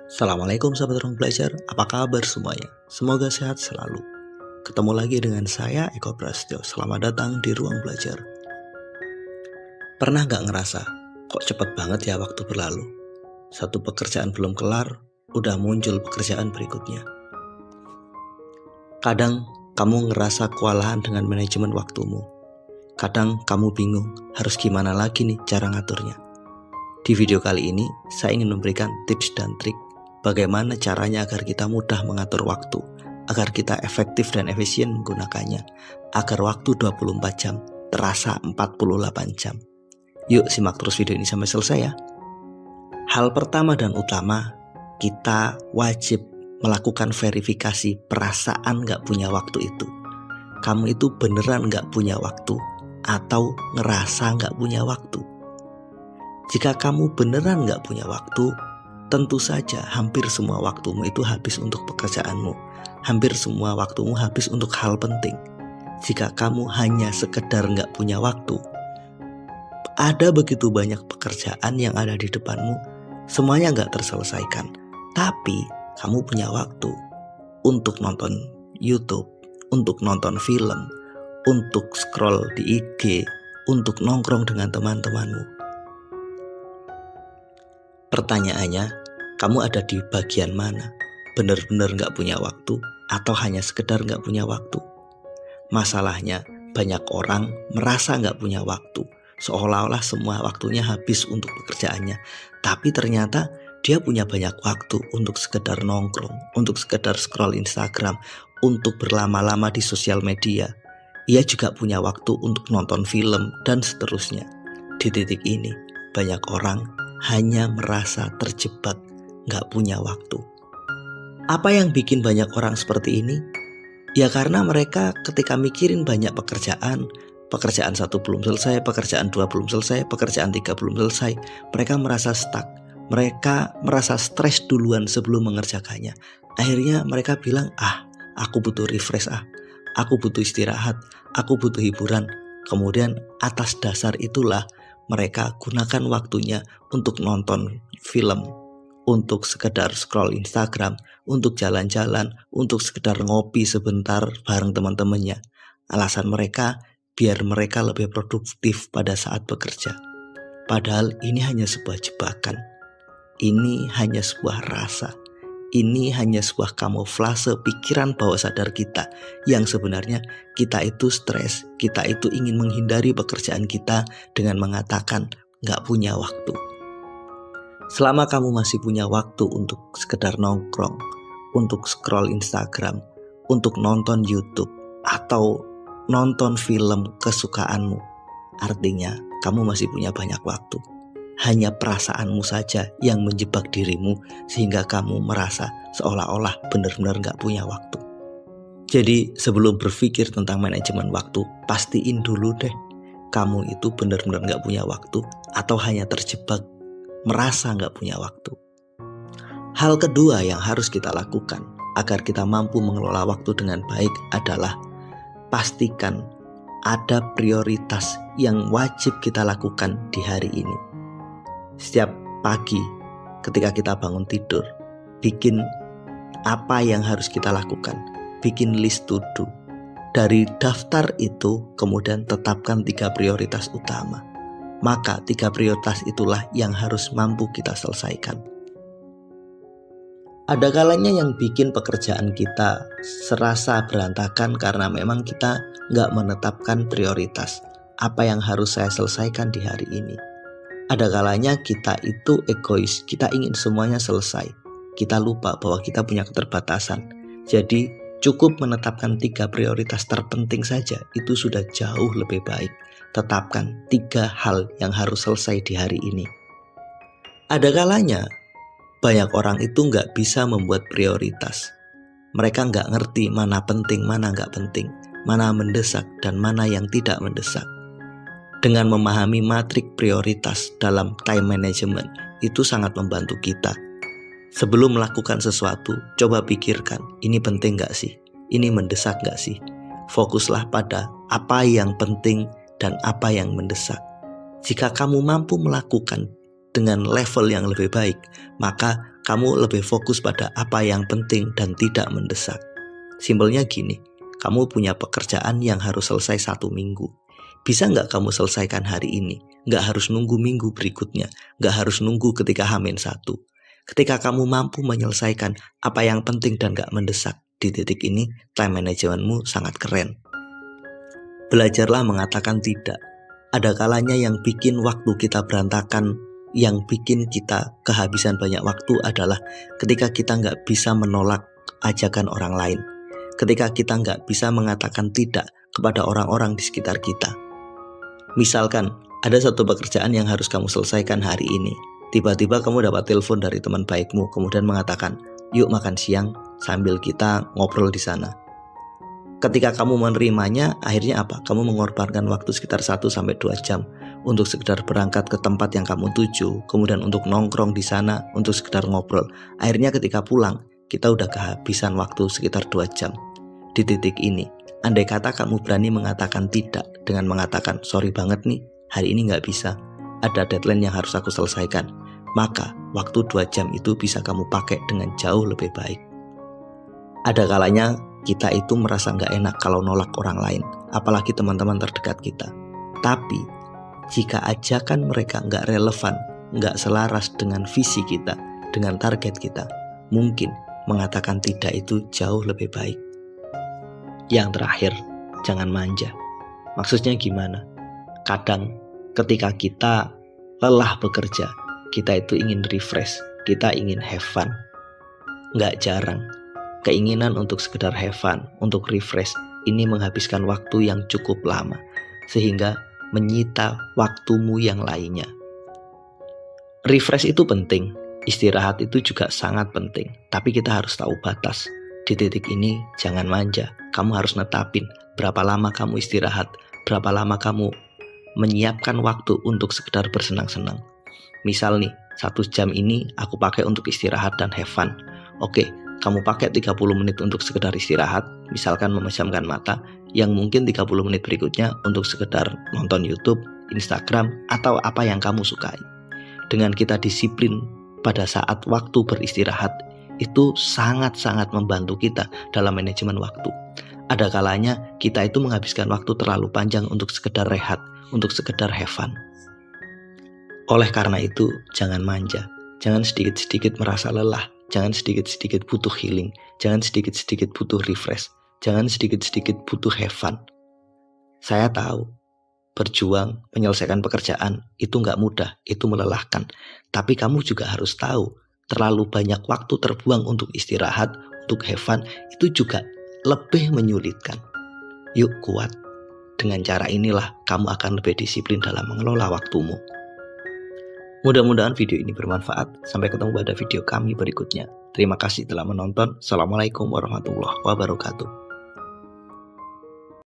Assalamualaikum sahabat ruang belajar, apa kabar semuanya? Semoga sehat selalu. Ketemu lagi dengan saya Eko Prasetyo. Selamat datang di ruang belajar. Pernah gak ngerasa kok cepet banget ya waktu berlalu? Satu pekerjaan belum kelar, udah muncul pekerjaan berikutnya. Kadang kamu ngerasa kewalahan dengan manajemen waktumu. Kadang kamu bingung harus gimana lagi nih cara ngaturnya. Di video kali ini saya ingin memberikan tips dan trik bagaimana caranya agar kita mudah mengatur waktu, agar kita efektif dan efisien menggunakannya, agar waktu 24 jam terasa 48 jam. Yuk simak terus video ini sampai selesai ya. Hal pertama dan utama, kita wajib melakukan verifikasi perasaan gak punya waktu itu. Kamu itu beneran gak punya waktu atau ngerasa gak punya waktu? Jika kamu beneran gak punya waktu, tentu saja hampir semua waktumu itu habis untuk pekerjaanmu. Hampir semua waktumu habis untuk hal penting. Jika kamu hanya sekedar gak punya waktu, ada begitu banyak pekerjaan yang ada di depanmu, semuanya gak terselesaikan. Tapi kamu punya waktu untuk nonton YouTube, untuk nonton film, untuk scroll di IG, untuk nongkrong dengan teman-temanmu. Pertanyaannya, kamu ada di bagian mana? Benar-benar gak punya waktu atau hanya sekedar gak punya waktu? Masalahnya, banyak orang merasa gak punya waktu, seolah-olah semua waktunya habis untuk pekerjaannya. Tapi ternyata dia punya banyak waktu untuk sekedar nongkrong, untuk sekedar scroll Instagram, untuk berlama-lama di sosial media. Ia juga punya waktu untuk nonton film dan seterusnya. Di titik ini, banyak orang hanya merasa terjebak, gak punya waktu. Apa yang bikin banyak orang seperti ini? Ya karena mereka ketika mikirin banyak pekerjaan satu belum selesai, pekerjaan dua belum selesai, pekerjaan tiga belum selesai, mereka merasa stuck. Mereka merasa stres duluan sebelum mengerjakannya. Akhirnya mereka bilang, aku butuh refresh, aku butuh istirahat, aku butuh hiburan. Kemudian atas dasar itulah mereka gunakan waktunya untuk nonton film, untuk sekedar scroll Instagram, untuk jalan-jalan, untuk sekedar ngopi sebentar bareng teman-temannya. Alasan mereka biar mereka lebih produktif pada saat bekerja. Padahal ini hanya sebuah jebakan. Ini hanya sebuah rasa. Ini hanya sebuah kamuflase pikiran bawah sadar kita yang sebenarnya kita itu stres, kita itu ingin menghindari pekerjaan kita dengan mengatakan gak punya waktu. Selama kamu masih punya waktu untuk sekedar nongkrong, untuk scroll Instagram, untuk nonton YouTube, atau nonton film kesukaanmu, artinya kamu masih punya banyak waktu. Hanya perasaanmu saja yang menjebak dirimu sehingga kamu merasa seolah-olah benar-benar gak punya waktu. Jadi sebelum berpikir tentang manajemen waktu, pastiin dulu deh kamu itu benar-benar gak punya waktu atau hanya terjebak merasa gak punya waktu. Hal kedua yang harus kita lakukan agar kita mampu mengelola waktu dengan baik adalah pastikan ada prioritas yang wajib kita lakukan di hari ini. Setiap pagi ketika kita bangun tidur, bikin apa yang harus kita lakukan, bikin list to do. Dari daftar itu kemudian tetapkan 3 prioritas utama. Maka 3 prioritas itulah yang harus mampu kita selesaikan. Ada kalanya yang bikin pekerjaan kita serasa berantakan karena memang kita gak menetapkan prioritas. Apa yang harus saya selesaikan di hari ini? Ada kalanya kita itu egois, kita ingin semuanya selesai. Kita lupa bahwa kita punya keterbatasan. Jadi cukup menetapkan 3 prioritas terpenting saja, itu sudah jauh lebih baik. Tetapkan 3 hal yang harus selesai di hari ini. Ada kalanya banyak orang itu gak bisa membuat prioritas. Mereka gak ngerti mana penting, mana gak penting, mana mendesak dan mana yang tidak mendesak. Dengan memahami matrik prioritas dalam time management, itu sangat membantu kita. Sebelum melakukan sesuatu, coba pikirkan, ini penting gak sih? Ini mendesak gak sih? Fokuslah pada apa yang penting dan apa yang mendesak. Jika kamu mampu melakukan dengan level yang lebih baik, maka kamu lebih fokus pada apa yang penting dan tidak mendesak. Simpelnya gini, kamu punya pekerjaan yang harus selesai 1 minggu. Bisa nggak kamu selesaikan hari ini? Nggak harus nunggu minggu berikutnya, nggak harus nunggu ketika H-1. Ketika kamu mampu menyelesaikan apa yang penting dan nggak mendesak, di titik ini time managementmu sangat keren. Belajarlah mengatakan tidak. Ada kalanya yang bikin waktu kita berantakan, yang bikin kita kehabisan banyak waktu adalah ketika kita nggak bisa menolak ajakan orang lain. Ketika kita nggak bisa mengatakan tidak kepada orang-orang di sekitar kita. Misalkan, ada satu pekerjaan yang harus kamu selesaikan hari ini. Tiba-tiba kamu dapat telepon dari teman baikmu, kemudian mengatakan, yuk makan siang sambil kita ngobrol di sana. Ketika kamu menerimanya, akhirnya apa? Kamu mengorbankan waktu sekitar 1-2 jam untuk sekedar berangkat ke tempat yang kamu tuju, kemudian untuk nongkrong di sana, untuk sekedar ngobrol. Akhirnya ketika pulang, kita udah kehabisan waktu sekitar 2 jam. Di titik ini, andai kata kamu berani mengatakan tidak dengan mengatakan, sorry banget nih, hari ini nggak bisa, ada deadline yang harus aku selesaikan, maka waktu 2 jam itu bisa kamu pakai dengan jauh lebih baik. Ada kalanya kita itu merasa nggak enak kalau nolak orang lain, apalagi teman-teman terdekat kita. Tapi, jika ajakan mereka nggak relevan, nggak selaras dengan visi kita, dengan target kita, mungkin mengatakan tidak itu jauh lebih baik. Yang terakhir, jangan manja. Maksudnya gimana? Kadang ketika kita lelah bekerja, kita itu ingin refresh, kita ingin have fun. Nggak jarang, keinginan untuk sekedar have fun, untuk refresh, ini menghabiskan waktu yang cukup lama, sehingga menyita waktumu yang lainnya. Refresh itu penting, istirahat itu juga sangat penting, tapi kita harus tahu batas. Di titik ini, jangan manja. Kamu harus netapin berapa lama kamu istirahat, berapa lama kamu menyiapkan waktu untuk sekedar bersenang-senang. Misal nih, 1 jam ini aku pakai untuk istirahat dan have fun. Oke, kamu pakai 30 menit untuk sekedar istirahat, misalkan memejamkan mata, yang mungkin 30 menit berikutnya untuk sekedar nonton YouTube, Instagram, atau apa yang kamu sukai. Dengan kita disiplin pada saat waktu beristirahat, itu sangat-sangat membantu kita dalam manajemen waktu. Ada kalanya kita itu menghabiskan waktu terlalu panjang untuk sekedar rehat, untuk sekedar have fun. Oleh karena itu, jangan manja. Jangan sedikit-sedikit merasa lelah. Jangan sedikit-sedikit butuh healing. Jangan sedikit-sedikit butuh refresh. Jangan sedikit-sedikit butuh have fun. Saya tahu, berjuang, menyelesaikan pekerjaan, itu nggak mudah, itu melelahkan. Tapi kamu juga harus tahu, terlalu banyak waktu terbuang untuk istirahat, untuk have fun, itu juga lebih menyulitkan. Yuk kuat. Dengan cara inilah kamu akan lebih disiplin dalam mengelola waktumu. Mudah-mudahan video ini bermanfaat. Sampai ketemu pada video kami berikutnya. Terima kasih telah menonton. Assalamualaikum warahmatullahi wabarakatuh.